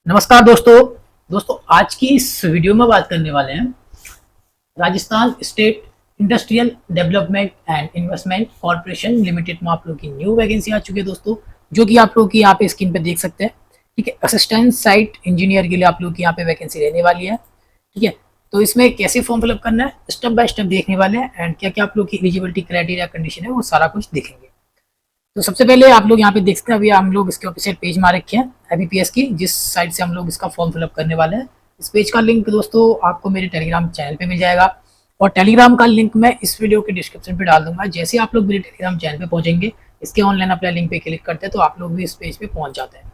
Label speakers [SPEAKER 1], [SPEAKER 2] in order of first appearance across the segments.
[SPEAKER 1] नमस्कार दोस्तों। आज की इस वीडियो में बात करने वाले हैं Rajasthan state industrial development and investment corporation limited में आप लोग की न्यू वैकेंसी आ चुकी है दोस्तों, जो कि आप लोग की यहाँ पे स्क्रीन पे देख सकते हैं। ठीक है, असिस्टेंट साइट इंजीनियर के लिए आप लोग की यहाँ पे वैकेंसी रहने वाली है। ठीक है, तो इसमें कैसे फॉर्म फिलअप करना है स्टेप बाय स्टेप देखने वाले हैं एंड क्या क्या आप लोग की एलिजिबिलिटी क्राइटेरिया कंडीशन है वो सारा कुछ देखेंगे। तो सबसे पहले आप लोग यहाँ पे देख सकते हैं, अभी हम लोग इसके ऑफिशियल पेज में रखे हैं IBPS की, जिस साइट से हम लोग इसका फॉर्म फिलअप करने वाले हैं। इस पेज का लिंक दोस्तों आपको मेरे टेलीग्राम चैनल पे मिल जाएगा और टेलीग्राम का लिंक मैं इस वीडियो के डिस्क्रिप्शन पे डाल दूंगा। जैसे आप लोग मेरे टेलीग्राम चैनल पे पहुंचेंगे, इसके ऑनलाइन अप्लाई लिंक पे क्लिक करते हैं तो आप लोग भी इस पेज पे पहुंच जाते हैं।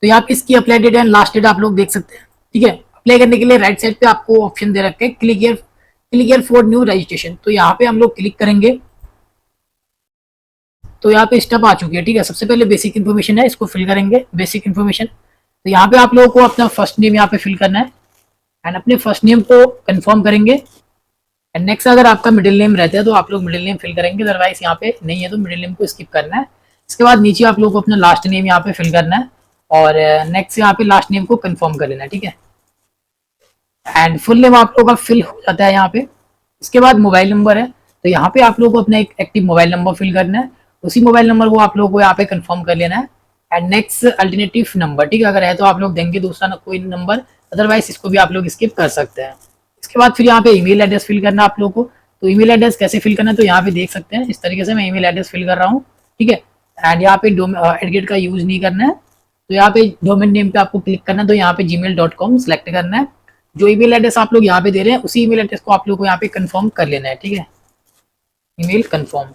[SPEAKER 1] तो यहाँ पे इसकी apply date and last date आप लोग देख सकते हैं। ठीक है, अप्लाई करने के लिए राइट साइड पे आपको ऑप्शन दे रखे हैं क्लिक फॉर न्यू रजिस्ट्रेशन। तो यहाँ पे हम लोग क्लिक करेंगे तो यहाँ पे स्टेप आ चुकी है। ठीक है, सबसे पहले बेसिक इन्फॉर्मेशन है, इसको फिल करेंगे बेसिक इन्फॉर्मेशन। तो यहाँ पे आप लोगों को अपना फर्स्ट नेम यहाँ पे फिल करना है एंड अपने फर्स्ट नेम को कंफर्म करेंगे एंड नेक्स्ट अगर आपका मिडिल नेम रहता है तो आप लोग मिडिल नेम फिल करेंगे, अदरवाइज यहाँ पे नहीं है तो मिडिल नेम को स्किप करना है। इसके बाद नीचे आप लोगों को अपना लास्ट नेम यहाँ पे फिल करना है और नेक्स्ट यहाँ पे लास्ट नेम को कंफर्म कर लेना है। ठीक है, एंड फुल नेम आप लोगों का फिल हो जाता है यहाँ पे। इसके बाद मोबाइल नंबर है, तो यहाँ पे आप लोगों को अपना एक एक्टिव मोबाइल नंबर फिल करना है, उसी मोबाइल नंबर को आप लोगों को यहाँ पे कंफर्म कर लेना है एंड नेक्स्ट अल्टरनेटिव नंबर। ठीक है, अगर है तो आप लोग देंगे दूसरा कोई नंबर, अदरवाइज इसको भी आप लोग स्किप कर सकते हैं। इसके बाद फिर यहाँ पे ईमेल एड्रेस फिल करना है आप लोगों को। तो ईमेल एड्रेस कैसे फिल करना है तो यहाँ पे देख सकते हैं, इस तरीके से मैं ईमेल एड्रेस फिल कर रहा हूँ। ठीक है, एंड यहाँ पे एडगेट का यूज नहीं करना है। तो यहाँ पे डोमेन नेम पे आपको क्लिक करना है, तो यहाँ पे gmail.com सेलेक्ट करना है। जो ईमेल एड्रेस आप लोग यहाँ पे दे रहे हैं उसी ईमेल एड्रेस को आप लोग को यहाँ पे कंफर्म कर लेना है। ठीक है, ईमेल कंफर्म।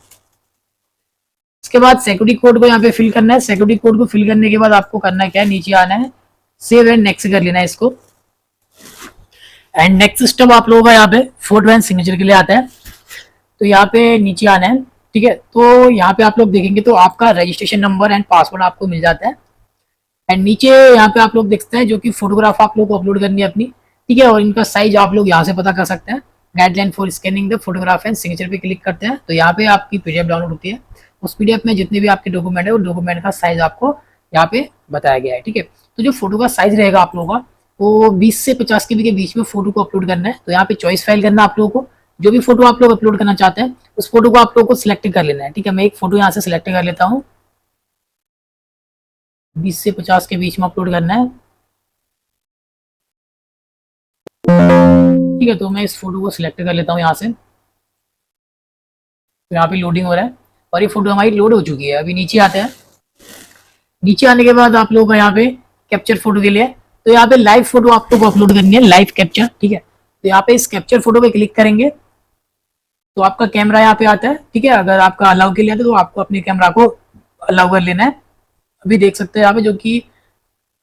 [SPEAKER 1] इसके बाद सिक्योरिटी कोड को यहाँ पे फिल करना है। सिक्योरिटी कोड को फिल करने के बाद आपको करना क्या है, नीचे आना है, सेव एंड नेक्स्ट कर लेना है इसको। एंड नेक्स्ट स्टेप आप लोगों का यहाँ पे फोटो एंड सिग्नेचर के लिए आता है। तो यहाँ पे नीचे आना है। ठीक है, तो यहाँ पे आप लोग देखेंगे तो आपका रजिस्ट्रेशन नंबर एंड पासवर्ड आपको मिल जाता है एंड नीचे यहाँ पे आप लोग देखते हैं जो कि फोटोग्राफ आप लोग को अपलोड करनी है अपनी। ठीक है, और इनका साइज आप लोग यहाँ से पता कर सकते हैं। Guideline for scanning the photograph and signature पे क्लिक करते हैं तो यहाँ पे आपकी PDF डाउनलोड होती है। उस PDF में जितने भी आपके डॉक्यूमेंट है वो डॉक्यूमेंट का साइज आपको यहाँ पे बताया गया है। ठीक है, तो जो फोटो का साइज रहेगा आप लोगों का वो 20 से 50 KB के बीच में फोटो को अपलोड करना है। तो यहाँ पे चॉइस फाइल करना है आप लोगों को, जो भी फोटो आप लोग अपलोड करना चाहते हैं उस फोटो को आप लोगों को सिलेक्ट कर लेना है। ठीक है, मैं एक फोटो यहाँ से सिलेक्ट कर लेता हूँ, 20 से 50 के बीच में अपलोड करना है। ठीक है, तो मैं इस फोटो को सिलेक्ट कर लेता हूँ यहाँ से। तो यहाँ पे लोडिंग हो रहा है और ये फोटो हमारी लोड हो चुकी है। अभी नीचे आते हैं। नीचे आने के बाद आप लोगों का यहाँ पे कैप्चर फोटो के लिए, तो यहाँ पे लाइव फोटो आप लोग को अपलोड करनी है, लाइव कैप्चर। ठीक है, तो यहाँ पे इस कैप्चर फोटो पे क्लिक करेंगे तो आपका कैमरा यहाँ पे आता है। ठीक है, अगर आपका अलाउ के लिए आता है तो आपको अपने कैमरा को अलाउ कर लेना है। अभी देख सकते हैं यहाँ पे जो कि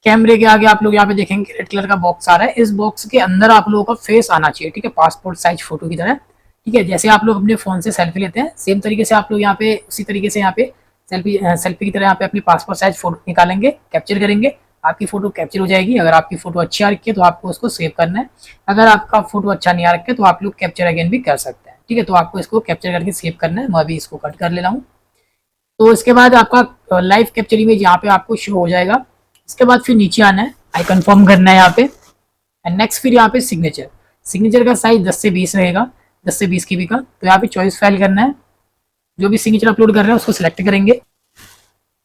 [SPEAKER 1] कैमरे के आगे आप लोग यहाँ पे देखेंगे रेड कलर का बॉक्स आ रहा है। इस बॉक्स के अंदर आप लोगों का फेस आना चाहिए। ठीक है, पासपोर्ट साइज फोटो की तरह। ठीक है, जैसे आप लोग अपने फोन से सेल्फी लेते हैं सेम तरीके से आप लोग यहाँ पे उसी तरीके से यहाँ पे सेल्फी की तरह यहाँ पे अपनी पासपोर्ट साइज फोटो निकालेंगे, कैप्चर करेंगे। आपकी फोटो कैप्चर हो जाएगी। अगर आपकी फोटो अच्छी आ रखी है तो आपको उसको सेव करना है। अगर आपका फोटो अच्छा नहीं आ रखा है तो आप लोग कैप्चर अगेन भी कर सकते हैं। ठीक है, तो आपको इसको कैप्चर करके सेव करना है। मैं अभी इसको कट कर ले रहा हूँ। तो इसके बाद आपका लाइव कैप्चर इमेज यहाँ पे आपको शो हो जाएगा। इसके बाद फिर नीचे आना है, आई कंफर्म करना है यहाँ पे एंड नेक्स्ट फिर यहाँ पे सिग्नेचर का साइज 10 से 20 रहेगा, 10 से 20 KB का। तो यहाँ पे चॉइस फाइल करना है, जो भी सिग्नेचर अपलोड कर रहे हैं उसको सिलेक्ट करेंगे।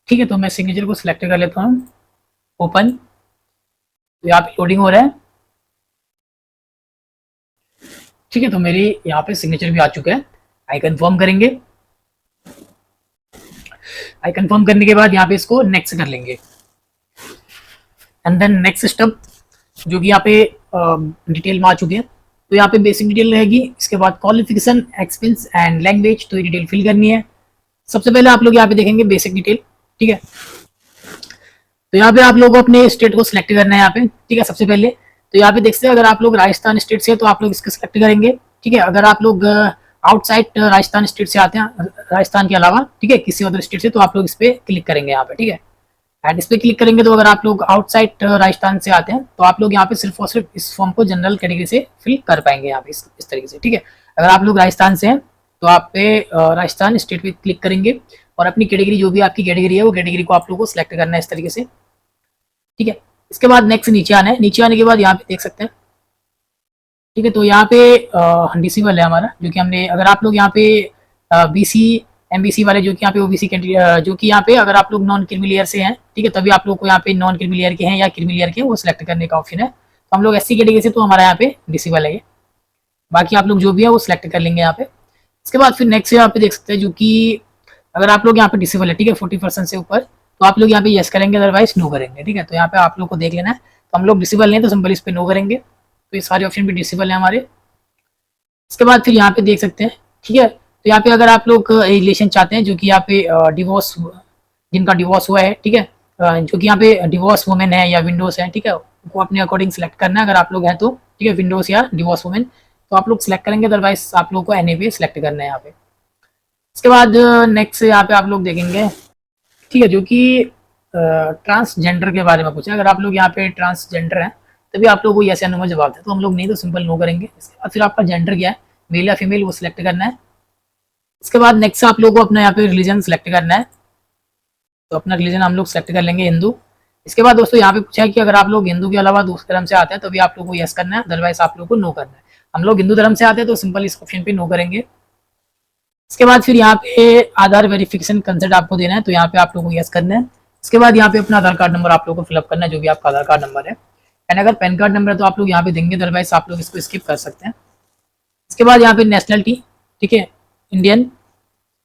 [SPEAKER 1] ठीक है, तो मैं सिग्नेचर को सिलेक्ट कर लेता हूँ, ओपन। तो यहाँ पे लोडिंग हो रहा है। ठीक है, तो मेरी यहाँ पे सिग्नेचर भी आ चुका है। आई कंफर्म करेंगे। आई कंफर्म करने के बाद यहाँ पे इसको नेक्स्ट कर लेंगे एंड देन नेक्स्ट स्टेप जो कि यहाँ पे डिटेल में आ चुके हैं। तो यहाँ पे बेसिक डिटेल रहेगी। इसके बाद क्वालिफिकेशन, एक्सपीरियंस एंड लैंग्वेज, तो ये डिटेल फिल करनी है। सबसे पहले आप लोग यहाँ पे देखेंगे बेसिक डिटेल। ठीक है, तो यहाँ पे आप लोगों को अपने स्टेट को सिलेक्ट करना है यहाँ पे। ठीक है, सबसे पहले तो यहाँ पे देखते हैं अगर आप लोग राजस्थान स्टेट से तो आप लोग इसको सिलेक्ट करेंगे। ठीक है, अगर आप लोग आउटसाइड राजस्थान स्टेट से आते हैं, राजस्थान के अलावा, ठीक है, किसी अदर स्टेट से, तो आप लोग इस पे क्लिक करेंगे यहाँ पे। ठीक है, एंड इस पे क्लिक करेंगे तो अगर आप लोग आउटसाइड राजस्थान से आते हैं तो आप लोग यहाँ पे सिर्फ और सिर्फ इस फॉर्म को जनरल कैटेगरी से फिल कर पाएंगे यहाँ पे इस तरीके से। ठीक है, अगर आप लोग राजस्थान से हैं तो आप पे राजस्थान स्टेट पे क्लिक करेंगे और अपनी कैटेगरी जो भी आपकी कैटेगरी है वो कैटेगरी को आप लोग को सिलेक्ट करना है इस तरीके से। ठीक है, इसके बाद नेक्स्ट नीचे आना है। नीचे आने के बाद यहाँ पे देख सकते हैं, ठीक है। तो यहाँ पे डिसेबल है हमारा, जो कि हमने, अगर आप लोग यहाँ पे बीसी एमबीसी वाले, जो कि यहाँ पे ओबीसी जो कि यहाँ पे अगर आप लोग नॉन क्रीमी लेयर से हैं, ठीक है, तभी आप लोग को यहाँ पे नॉन क्रीमी लेयर के हैं या क्रीमी लेयर के हैं वो सिलेक्ट करने का ऑप्शन है। तो हम लोग एससी कैटेगरी से, तो हमारा यहाँ पे डिसेबल है ये। बाकी आप लोग जो भी है वो सिलेक्ट कर लेंगे यहाँ पे। इसके बाद फिर नेक्स्ट यहाँ पे देख सकते हैं, जो कि अगर आप लोग यहाँ पे डिसेबल है, ठीक है, 40% से ऊपर, तो आप लोग यहाँ पे यस करेंगे, अदरवाइज नो करेंगे, ठीक है। तो यहाँ पे आप लोग को देख लेना है। तो हम लोग डिसेबल नहीं, तो सिंपल इस पे नो करेंगे। तो ये सारे ऑप्शन भी डिसेबल है हमारे। इसके बाद फिर यहाँ पे देख सकते हैं, ठीक है। तो यहाँ पे अगर आप लोग रिलेशन चाहते हैं, जो कि यहाँ पे डिवोर्स, जिनका डिवोर्स हुआ है, ठीक है, जो कि यहाँ पे डिवोर्स वुमेन है या विंडोज है, ठीक है, उनको अपने अकॉर्डिंग सेलेक्ट करना है। अगर आप लोग हैं तो, ठीक है, विंडोज या डिवोर्स वुमेन, तो आप लोग सेलेक्ट करेंगे, अदरवाइज आप लोग को एनए सेलेक्ट करना है यहाँ पे। इसके बाद नेक्स्ट यहाँ पे आप लोग देखेंगे, ठीक है, जो कि ट्रांसजेंडर के बारे में पूछा। अगर आप लोग यहाँ पे ट्रांसजेंडर हैं, तभी आप लोग को यस या नो में जवाब दें। तो हम लोग नहीं, तो सिंपल नो करेंगे। इसके बाद फिर आपका जेंडर क्या है, मेल या फीमेल, वो सिलेक्ट करना है। इसके बाद नेक्स्ट आप लोग को अपना यहाँ पे रिलीजन सेलेक्ट करना है। तो अपना रिलीजन हम लोग सेलेक्ट कर लेंगे हिंदू। इसके बाद दोस्तों यहाँ पे पूछा है कि अगर आप लोग हिंदू के अलावा दूसरे धर्म से आते हैं, तो भी आप लोग को यस करना है, अदरवाइज आप लोग को नो करना है। हम लोग हिंदू धर्म से आते हैं, तो सिंपल इस ऑप्शन पे नो करेंगे। इसके बाद फिर यहाँ पे आधार वेरिफिकेशन कंसेंट आपको देना है, तो यहाँ पे आप लोग को यस करना है। इसके बाद यहाँ पे अपना आधार कार्ड नंबर आप लोग को फिलअप करना है, जो भी आपका आधार कार्ड नंबर है। एंड अगर पैन कार्ड नंबर है तो आप लोग यहाँ पे देंगे, अदरवाइज आप लोग इसको स्किप कर सकते हैं। इसके बाद यहाँ पे नेशनलिटी, ठीक है, इंडियन।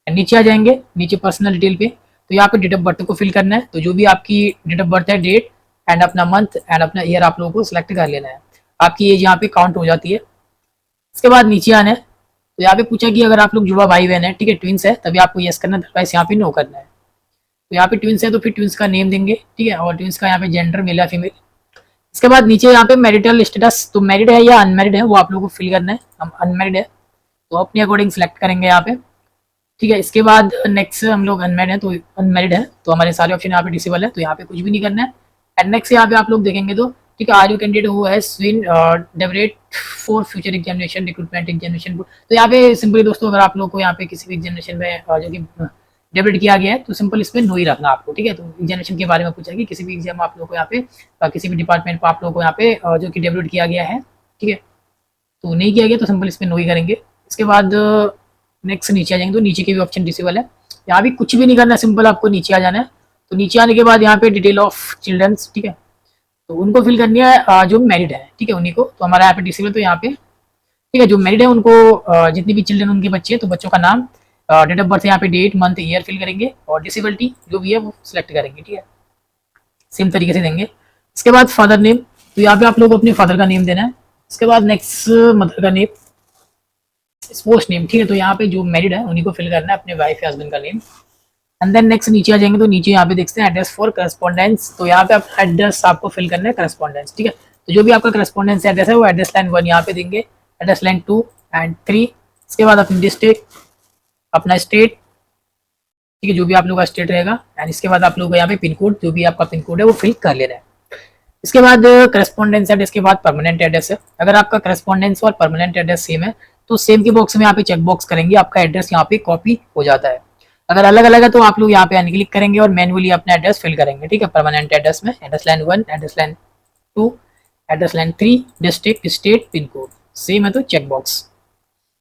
[SPEAKER 1] नीचे आ जाएंगे, नीचे पर्सनल डिटेल पे, तो यहाँ पे डेट ऑफ बर्थ को फिल करना है। तो जो भी आपकी डेट ऑफ बर्थ है, डेट एंड अपना मंथ एंड अपना ईयर आप लोगों को सिलेक्ट कर लेना है। आपकी एज यहाँ पे काउंट हो जाती है। इसके बाद नीचे आना है, तो यहाँ पे पूछा कि अगर आप लोग जुड़वा भाई बहन है, ठीक है, ट्विंस है, तभी आपको यस करना है, अदरवाइज यहाँ पे नो करना है। तो यहाँ पे ट्विंस है, तो फिर ट्विंस का नेम देंगे, ठीक है, और ट्विंस का यहाँ पे जेंडर मेल या फीमेल। इसके बाद नीचे यहाँ पे मैरिटल स्टेटस, तो मैरिड है या अनमैरिड है वो आप लोगों को फिल करना है। हम अनमैरिड है, तो अपने अकॉर्डिंग सेलेक्ट करेंगे यहाँ पे, ठीक है। इसके बाद नेक्स्ट हम लोग अनमैरिड है, तो अनमैरिड है, तो हमारे सारे ऑप्शन यहाँ पे डिसेबल है, तो यहाँ पे कुछ भी नहीं करना है। एंड नेक्स्ट यहाँ पे आप लोग देखेंगे, तो ठीक है, are you candidate who has been debarred for future examination, recruitment examination. तो यहाँ पे सिंपली दोस्तों, अगर आप लोग को यहाँ पे किसी भी एग्जामिनेशन में जो कि डेवरेट किया गया है, तो सिंपल इसमें नो ही रखना आपको, ठीक है। तो एग्जामिनेशन के बारे में पूछा कि किसी भी एग्जाम आप लोग को यहाँ पे किसी भी डिपार्टमेंट को आप लोग को यहाँ पे जो कि डेवरेट किया गया है, ठीक है, तो नहीं किया गया, तो सिंपल इसमें नो ही करेंगे। इसके बाद नेक्स्ट नीचे आ जाएंगे, तो नीचे के भी ऑप्शन डिसेबल है। यहाँ भी कुछ भी नहीं करना, सिंपल आपको नीचे आ जाना है। तो नीचे आने के बाद यहाँ पे डिटेल ऑफ चिल्ड्रंस, ठीक है, तो उनको फिल करनी है जो मैरिड है, ठीक है, उन्हीं को। तो हमारा यहाँ पे डिसेबल, तो यहाँ पे ठीक है, जो मैरिड है उनको जितनी भी चिल्ड्रन उनके बच्चे हैं, तो बच्चों का नाम, डेट ऑफ बर्थ, यहाँ पे डेट मंथ ईयर फिल करेंगे, और डिसेबिलिटी जो भी है वो सिलेक्ट करेंगे, ठीक है, सेम तरीके से देंगे। इसके बाद फादर नेम, तो यहाँ पे आप लोग अपने फादर का नेम देना है। इसके बाद नेक्स्ट मदर का नेम, स्पोर्ट्स नेम, ठीक है, तो यहाँ पे जो मैरिड है उन्हीं को फिल करना है, अपने वाइफ या हस्बैंड का नेम। एंड देन नेक्स्ट नीचे आ जाएंगे, तो नीचे यहाँ पे देखते हैं एड्रेस फॉर करस्पॉन्डेंस, तो यहाँ पे अपना एड्रेस आपको फिल करना है, करस्पॉन्डेंस, ठीक है। तो जो भी आपका करस्पॉन्डेंस एड्रेस है वो एड्रेस लाइन 1 यहाँ पे देंगे, एड्रेस लाइन 2 एंड 3। इसके बाद अपनी डिस्ट्रिक्ट, अपना स्टेट, ठीक है, जो भी आप लोग का स्टेट रहेगा। एंड इसके बाद आप लोग यहाँ पे पिन कोड, जो भी आपका पिन कोड है वो फिल कर लेना है। इसके बाद करस्पॉन्डेंस एड्रेस के बाद परमानेंट एड्रेस है। अगर आपका करस्पॉन्डेंस और परमानेंट एड्रेस सेम है, तो सेम के बॉक्स में यहाँ पे चेक बॉक्स करेंगे, आपका एड्रेस यहाँ पे कॉपी हो जाता है। अगर अलग अलग है, तो आप लोग यहाँ पे अनक्लिक करेंगे और मैनुअली अपना एड्रेस फिल करेंगे, ठीक है। परमानेंट एड्रेस में address line 1, address line 2, address line 3, district, state, pin code same है, तो चेक बॉक्स।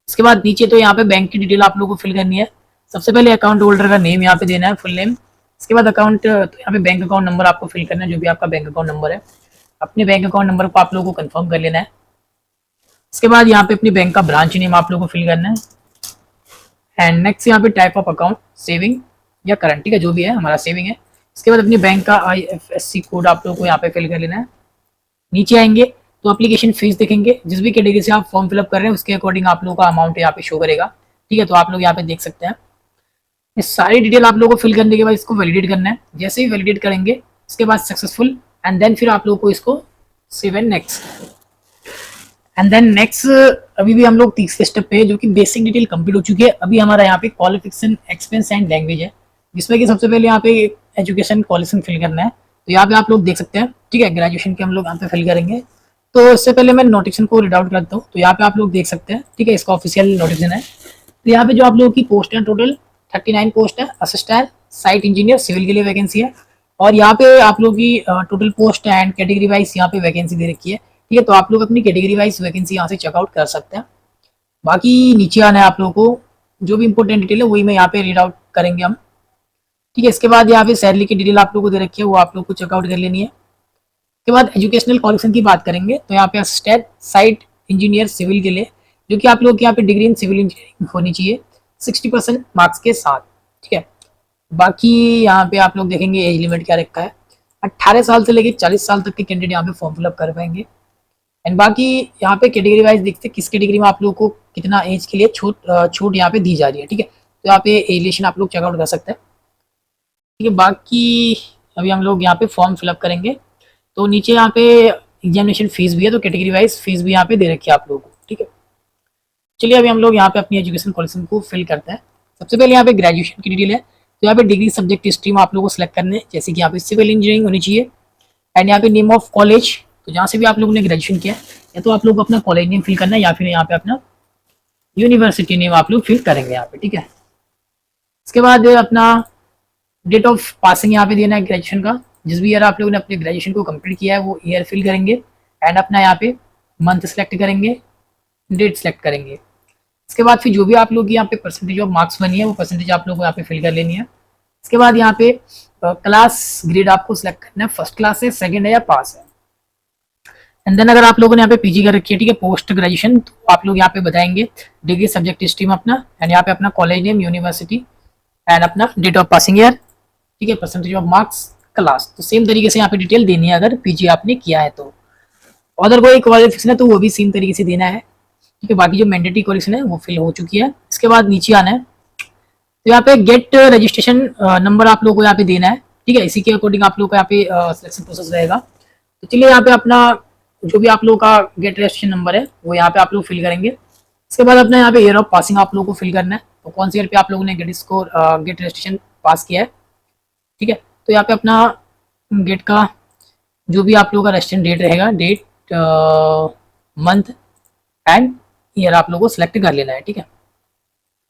[SPEAKER 1] इसके बाद नीचे तो यहाँ पे बैंक की डिटेल आप लोग को फिल करनी है। सबसे पहले अकाउंट होल्डर का नेम यहाँ पे देना है, फुल नेम। इसके बाद अकाउंट, तो यहाँ पे बैंक अकाउंट नंबर आपको फिल करना है, जो भी आपका बैंक अकाउंट नंबर है। अपने बैंक अकाउंट नंबर को आप लोगों को कंफर्म कर लेना है। इसके बाद यहाँ पे अपनी बैंक का ब्रांच नेम आप लोगों को फिल करना है। एंड नेक्स्ट यहाँ पे टाइप ऑफ अकाउंट, सेविंग या करंट, ठीक है, जो भी है हमारा सेविंग है। इसके बाद अपनी बैंक का IFSC कोड आप लोगों को यहाँ पे फिल कर लेना है। नीचे आएंगे तो एप्लीकेशन फीस देखेंगे, जिस भी कैटेगरी से आप फॉर्म फिलअप कर रहे हैं उसके अकॉर्डिंग आप लोगों का अमाउंट यहाँ पे शो करेगा, ठीक है। तो आप लोग यहाँ पे देख सकते हैं। ये सारी डिटेल आप लोगों को फिल करने के बाद इसको वैलिडेट करना है। जैसे ही वैलिडेट करेंगे, इसके बाद सक्सेसफुल, एंड देन फिर आप लोगों को इसको save and next. And then next, अभी भी हम लोग तीसरे स्टेप पे है, जो कि बेसिक डिटेल कंप्लीट हो चुकी है। अभी हमारा यहाँ पे क्वालिफिकेशन, एक्सपेंस एंड लैंग्वेज है, जिसमें कि सबसे पहले यहाँ पे एजुकेशन क्वालिफिकेशन फिल करना है। तो यहाँ पे आप लोग देख सकते हैं, ठीक है, ग्रेजुएशन के हम लोग यहाँ पे फिल करेंगे। तो इससे पहले मैं नोटिफिकेशन को रीड आउट करता हूँ। तो यहाँ पे आप लोग देख सकते हैं, ठीक है, इसका ऑफिशियल नोटिफिकेशन है। तो यहाँ पे जो आप लोगों की पोस्ट है, टोटल 39 पोस्ट है। असिस्टेंट साइट इंजीनियर सिविल के लिए वैकेंसी है। और यहाँ पे आप लोगों की total post and category wise यहाँ पे वैकेंसी दे रखी है, ठीक है। तो आप लोग अपनी कैटेगरी वाइज वैकेंसी यहाँ से चेकआउट कर सकते हैं। बाकी नीचे आना है आप लोगों को, जो भी इंपॉर्टेंट डिटेल है वही मैं यहाँ पे रीड आउट करेंगे हम, ठीक है। इसके बाद यहाँ पे सैलरी की डिटेल आप लोगों को दे रखी है, वो आप लोग को चेकआउट कर लेनी है। उसके बाद एजुकेशनल क्वालिफिकेशन की बात करेंगे तो यहाँ पे स्टेट साइट इंजीनियर सिविल के लिए, जो कि आप लोग यहाँ पे डिग्री इन सिविल इंजीनियरिंग होनी चाहिए 60% मार्क्स के साथ, ठीक है। बाकी यहाँ पे आप लोग देखेंगे एज लिमिट क्या रखा है, 18 साल से लेकर 40 साल तक के कैंडिडेट यहाँ पे फॉर्म फिलअप कर पाएंगे। एंड बाकी यहाँ पे कैटेगरी वाइज देखते हैं किस कैटेगरी में आप लोग को कितना एज के लिए छूट यहाँ पे दी जा रही है, ठीक है। तो यहाँ पे एलिएशन आप लोग चेकआउट कर सकते हैं, ठीक है। बाकी अभी हम लोग यहाँ पे फॉर्म फिलअप करेंगे, तो नीचे यहाँ पे एग्जामिनेशन फीस भी है, तो कैटेगरी वाइज फीस भी यहाँ पे दे रखी है आप लोगों को, ठीक है। चलिए अभी हम लोग यहाँ पे अपनी एजुकेशन क्वालिफिकेशन को फिल करते हैं। सबसे पहले यहाँ पे ग्रेजुएशन की डिटेल है, तो यहाँ पे डिग्री सब्जेक्ट स्ट्रीम आप लोगों को सिलेक्ट करने, जैसे कि यहाँ पे सिविल इंजीनियरिंग होनी चाहिए। एंड यहाँ पे नेम ऑफ कॉलेज, तो जहाँ से भी आप लोगों ने ग्रेजुएशन किया या तो आप लोग अपना कॉलेज नेम फिल करना है या फिर यहाँ पे अपना यूनिवर्सिटी नेम आप लोग फिल करेंगे यहाँ पे, ठीक है। इसके बाद अपना डेट ऑफ पासिंग यहाँ पे देना है ग्रेजुएशन का, जिस भी ईयर आप लोगों ने अपने ग्रेजुएशन को कंप्लीट किया है वो ईयर फिल करेंगे। एंड अपना यहाँ पे मंथ सेलेक्ट करेंगे, डेट सेलेक्ट करेंगे। इसके बाद फिर जो भी आप लोग यहाँ पे परसेंटेज ऑफ मार्क्स बनी है वो परसेंटेज आप लोग को यहाँ पे फिल कर लेनी है। इसके बाद यहाँ पे क्लास ग्रेड आपको सिलेक्ट करना है, फर्स्ट क्लास है, सेकंड है या पास है। एंड देन अगर आप लोगों ने यहाँ पे पीजी कर रखी है, ठीक है, पोस्ट ग्रेजुएशन, तो आप लोग यहाँ पे बताएंगे डिग्री सब्जेक्ट स्ट्रीम अपना, एंड यहाँ पे अपना कॉलेज नेम, यूनिवर्सिटी एंड अपना डेट ऑफ पासिंग ईयर, ठीक है, परसेंटेज ऑफ मार्क्स, क्लास। तो सेम तरीके से यहाँ पे डिटेल देनी है अगर पीजी आपने किया है तो। अदर कोई क्वालिफिकेशन है तो वो भी सेम तरीके से देना है, ठीक है। बाकी जो मैंडेटरी क्वालिफिकेशन है वो फिल हो चुकी है। इसके बाद नीचे आना है, तो यहाँ पे गेट रजिस्ट्रेशन नंबर आप लोगों को यहाँ पे देना है, ठीक है। इसी के अकॉर्डिंग आप लोग को यहाँ पे सिलेक्शन प्रोसेस रहेगा। तो चलिए यहाँ पे अपना जो भी आप लोगों का गेट रजिस्ट्रेशन नंबर है वो यहाँ पे आप लोग फिल करेंगे। इसके बाद अपना यहाँ पे ईयर ऑफ पासिंग आप लोगों को फिल करना है, तो कौन सी ईयर पे आप लोगों ने गेट रजिस्ट्रेशन पास किया है, ठीक है। तो यहाँ पे अपना गेट का जो भी आप लोगों का रजिस्ट्रेशन डेट रहेगा, डेट, मंथ एंड ईयर आप लोगों को सिलेक्ट कर लेना है, ठीक है,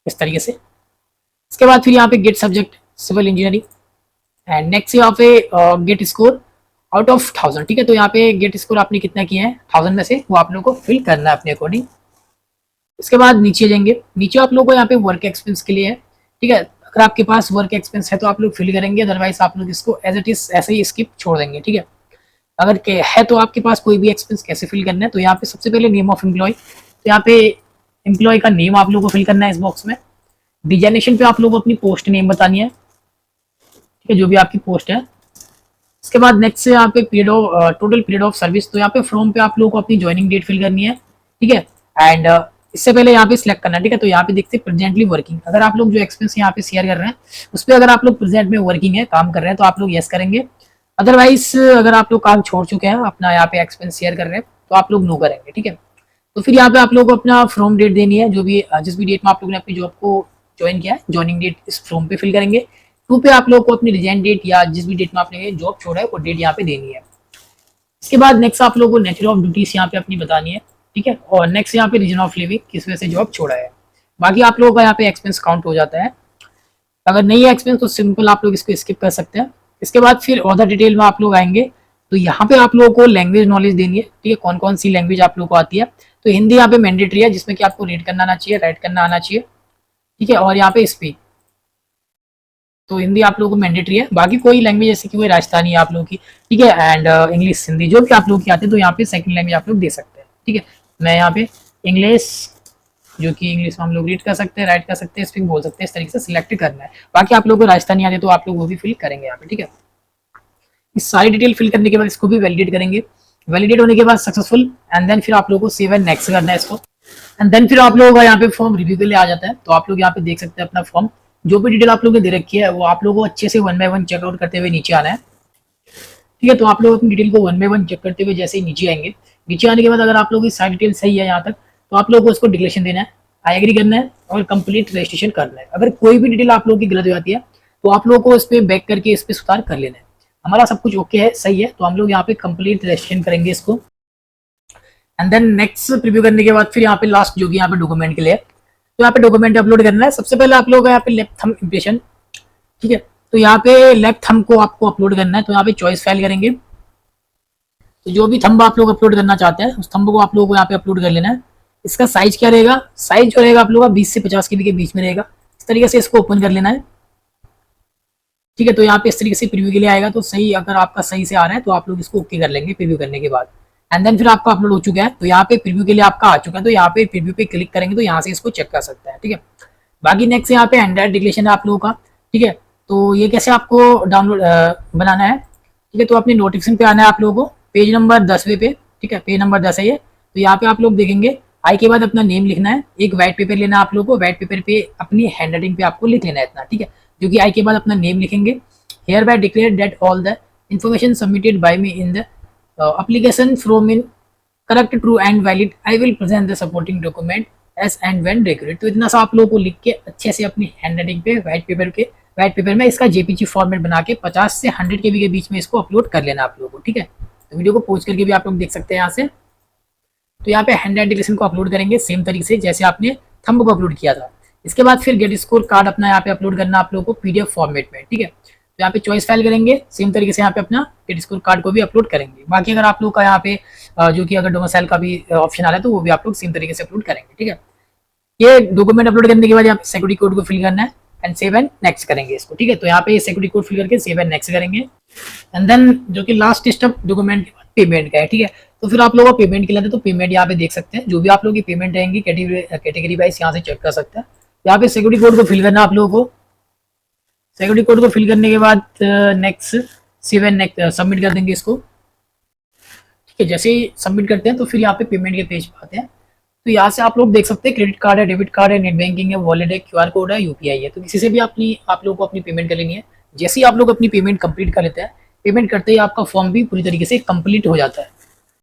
[SPEAKER 1] इस तरीके से। इसके बाद फिर यहाँ पे GATE subject civil engineering and next यहाँ पे गेट स्कोर आउट ऑफ 1000, ठीक है। तो यहाँ पे गेट स्कोर आपने कितना किया है 1000 में से, वो आप लोगों को फिल करना है अपने अकॉर्डिंग। इसके बाद नीचे जाएंगे, नीचे आप लोगों को यहाँ पे वर्क एक्सपेंस के लिए है, ठीक है। अगर आपके पास वर्क एक्सपेंस है तो आप लोग फिल करेंगे, अदरवाइज आप लोग इसको एज इट इज ऐसे ही स्किप छोड़ देंगे, ठीक है। अगर है तो आपके पास कोई भी एक्सपेंस कैसे फिल करना है, तो यहाँ पे सबसे पहले नेम ऑफ एम्प्लॉय, तो यहाँ पे एम्प्लॉय का नेम आप लोगों को फिल करना है इस बॉक्स में। डिजाइनेशन पे आप लोगों को अपनी पोस्ट नेम बतानी है, ठीक है, जो भी आपकी पोस्ट है। इसके बाद नेक्स्ट से यहाँ पे period of total period of service, तो यहाँ पे फ्रॉम पे आप लोगों को अपनी ज्वाइनिंग डेट फिल करनी है, ठीक है। एंड इससे पहले यहाँ पे सिलेक्ट करना है, ठीक है। तो यहाँ पे देखते हैं प्रेजेंटली वर्किंग, अगर आप लोग जो एक्सपेंस यहाँ पे शेयर कर रहे हैं उस पर अगर आप लोग प्रेजेंट में वर्किंग है, काम कर रहे हैं, तो आप लोग यस करेंगे। अदरवाइज अगर आप लोग काम छोड़ चुके हैं, अपना यहाँ पे एक्सपेंस शेयर कर रहे हैं, तो आप लोग नो करेंगे, ठीक है। तो फिर यहाँ पे आप लोग को अपना फ्रॉम डेट देनी है, जो भी जिस भी डेट में आप लोगों ने अपनी जॉब को ज्वाइन किया है, ज्वाइनिंग डेट इस फॉर्म पे फिल करेंगे। टू पे आप लोग को अपनी रिजाइन डेट या जिस भी डेट में आपने जॉब छोड़ा है वो डेट यहाँ पे देनी है। इसके बाद नेक्स्ट आप लोगों को नेचर ऑफ ड्यूटीज यहाँ पे अपनी बतानी है, ठीक है। और नेक्स्ट यहाँ पे रीजन ऑफ लिविंग, किस वजह से जॉब छोड़ा है। बाकी आप लोगों का यहाँ पे एक्सपेंस काउंट हो जाता है। अगर नहीं है एक्सपेंस तो सिंपल आप लोग इसको स्किप कर सकते हैं। इसके बाद फिर अदर डिटेल में आप लोग आएंगे, तो यहाँ पे आप लोगों को लैंग्वेज नॉलेज देनी है, ठीक है, कौन कौन सी लैंग्वेज आप लोगों को आती है। तो हिंदी यहाँ पे मैंडेटरी है, जिसमें कि आपको रीड करना आना चाहिए, राइट करना आना चाहिए, ठीक है। और यहाँ पे स्पीक, तो हिंदी आप लोगों को मैंडेटरी है। बाकी कोई लैंग्वेज जैसे कि कोई राजस्थानी है आप लोगों की, ठीक है, एंड इंग्लिश, हिंदी जो भी आप लोगों की आती है, तो यहाँ पे सेकंड लैंग्वेज आप लोग दे सकते हैं, ठीक है। मैं यहाँ पे इंग्लिश, जो कि इंग्लिश में हम लोग रीड कर सकते हैं, राइट कर सकते हैं, स्पीक बोल सकते हैं, इस तरीके से सिलेक्ट करना है। बाकी आप लोगों को राजस्थानी आते तो आप लोग वो भी फिल करेंगे यहाँ पे, ठीक है। इस सारी डिटेल फिल करने के बाद इसको भी वैलिडेट करेंगे। वैलिडेट होने के बाद सक्सेसफुल, एंड देन फिर आप लोगों को सेव एंड नेक्स्ट करना है इसको। एंड देन फिर आप लोगों का यहाँ पे फॉर्म रिव्यू के लिए आ जाता है। तो आप लोग यहाँ पे देख सकते हैं अपना फॉर्म, जो भी डिटेल आप लोगों ने दे रखी है वो आप लोगों को अच्छे से 1 बाय 1 चेकआउट करते हुए नीचे आना है, ठीक है। तो आप लोग अपनी डिटेल को 1 बाय 1 चेक करते हुए जैसे ही नीचे आएंगे, नीचे आने के बाद अगर आप लोगों की सारी डिटेल सही है यहाँ तक, तो आप लोगों को उसको डिक्लेरेशन देना है, आई एग्री करना है और कंप्लीट रजिस्ट्रेशन करना है। अगर कोई भी डिटेल आप लोगों की गलत हो जाती है तो आप लोगों को इस पर बैक करके इस पर सुधार कर लेना है। हमारा सब कुछ ओके है, सही है, तो हम लोग यहाँ पे कंप्लीट रजिस्ट्रेशन करेंगे इसको। एंड देन नेक्स्ट प्रीव्यू करने के बाद फिर यहाँ पे लास्ट जो कि यहाँ पे डॉक्यूमेंट के लिए, तो यहाँ पे डॉक्यूमेंट अपलोड करना है। सबसे पहले आप लोग यहाँ पे लेफ्ट थंब इम्प्रेशन, ठीक है, तो यहाँ पे लेफ्ट थंब को आपको अपलोड करना है, तो यहाँ पे चॉइस फाइल करेंगे। तो जो भी थंब आप लोग अपलोड करना चाहते हैं उस थंब को आप लोगों को यहाँ पे अपलोड कर लेना है। इसका साइज क्या रहेगा, साइज जो रहेगा आप लोगों का 20 से 50 KB के बीच में रहेगा। इस तरीके से इसको ओपन कर लेना है, ठीक है। तो यहाँ पे इस तरीके से प्रीव्यू के लिए आएगा, तो सही अगर आपका सही से आ रहा है तो आप लोग इसको ओके कर लेंगे प्रीव्यू करने के बाद। एंड देन फिर आपका अपलोड हो चुका है, तो यहाँ पे प्रीव्यू के लिए आपका आ चुका है, तो यहाँ पे प्रीव्यू पे क्लिक करेंगे तो यहाँ से इसको चेक कर सकते हैं, ठीक है। बाकी नेक्स्ट यहाँ पे एंड्रॉइड डिक्लेरेशन है आप लोगों का, ठीक है। तो ये कैसे आपको डाउनलोड बनाना है, ठीक है। तो अपने नोटिफिकेशन पे आना है आप लोगों को, पेज नंबर 10वें पे, ठीक है, पेज नंबर 10 है ये। तो यहाँ पे आप लोग देखेंगे आई के बाद अपना नेम लिखना है, एक व्हाइट पेपर लेना है आप लोगों को, व्हाइट पेपर पे अपनी हैंड राइटिंग पे आपको लिख लेना है इतना, ठीक है। जो कि आई के बाद अपना नेम लिखेंगे, hereby declare that all the information submitted by me in the application from in correct, true and valid. I will present the supporting document as and when required. तो इतना सा आप लोगों को लिख के अच्छे से अपनी हैंड राइटिंग पे व्हाइट पेपर में इसका जेपीजी फॉर्मेट बना के 50 से 100 KB के बीच में इसको अपलोड कर लेना आप लोगों को, ठीक है। तो वीडियो को पॉज करके भी आप लोग देख सकते हैं यहाँ से। तो यहाँ पे हैंड राइटिंग डिक्लेरेशन को अपलोड करेंगे सेम तरीके से जैसे आपने थंब को अपलोड किया था। इसके बाद फिर गेट स्कोर कार्ड अपना यहाँ पे अपलोड करना आप लोगों को PDF फॉर्मेट में, ठीक है। तो यहाँ पे चॉइस फाइल करेंगे, सेम तरीके से यहाँ पे अपना गेट स्कोर कार्ड को भी अपलोड करेंगे। बाकी अगर आप लोग का यहाँ पे जो कि अगर डोमिसाइल का भी ऑप्शन आ रहा है तो वो भी आप लोग सेम तरीके से अपलोड करेंगे, ठीक है। ये डॉक्यूमेंट अपलोड करने के बाद यहाँ पे सिक्योरिटी कोड को फिल करना है एंड सेव एंड नेक्स्ट करेंगे इसको, ठीक है। तो यहाँ पे सिक्योरिटी कोड फिल करके सेव एंड नेक्स्ट करेंगे। एंड देन जो कि लास्ट स्टेप डॉक्यूमेंट के बाद पेमेंट का है, ठीक है। तो फिर आप लोगों को पेमेंट के लिए तो पेमेंट यहाँ पे देख सकते हैं, जो भी आप लोगों की पेमेंट रहेंगी कैटेगरी वाइज यहाँ से चेक कर सकते हैं। यहाँ पे सिक्योरिटी कोड को फिल करना आप लोगों को, सिक्योरिटी कोड को फिल करने के बाद next save and next submit कर देंगे इसको, ठीक है। जैसे ही सबमिट करते हैं तो फिर यहाँ पे पेमेंट के पेज पे आते हैं। तो यहाँ से आप लोग देख सकते हैं क्रेडिट कार्ड है, डेबिट कार्ड है, नेट बैंकिंग है, वॉलेट है, QR कोड है, UPI है। तो किसी से भी आप लोगों को अपनी पेमेंट कर लेनी है। जैसे ही आप लोग अपनी पेमेंट कंप्लीट कर लेते हैं, पेमेंट करते ही आपका फॉर्म भी पूरी तरीके से कंप्लीट हो जाता है।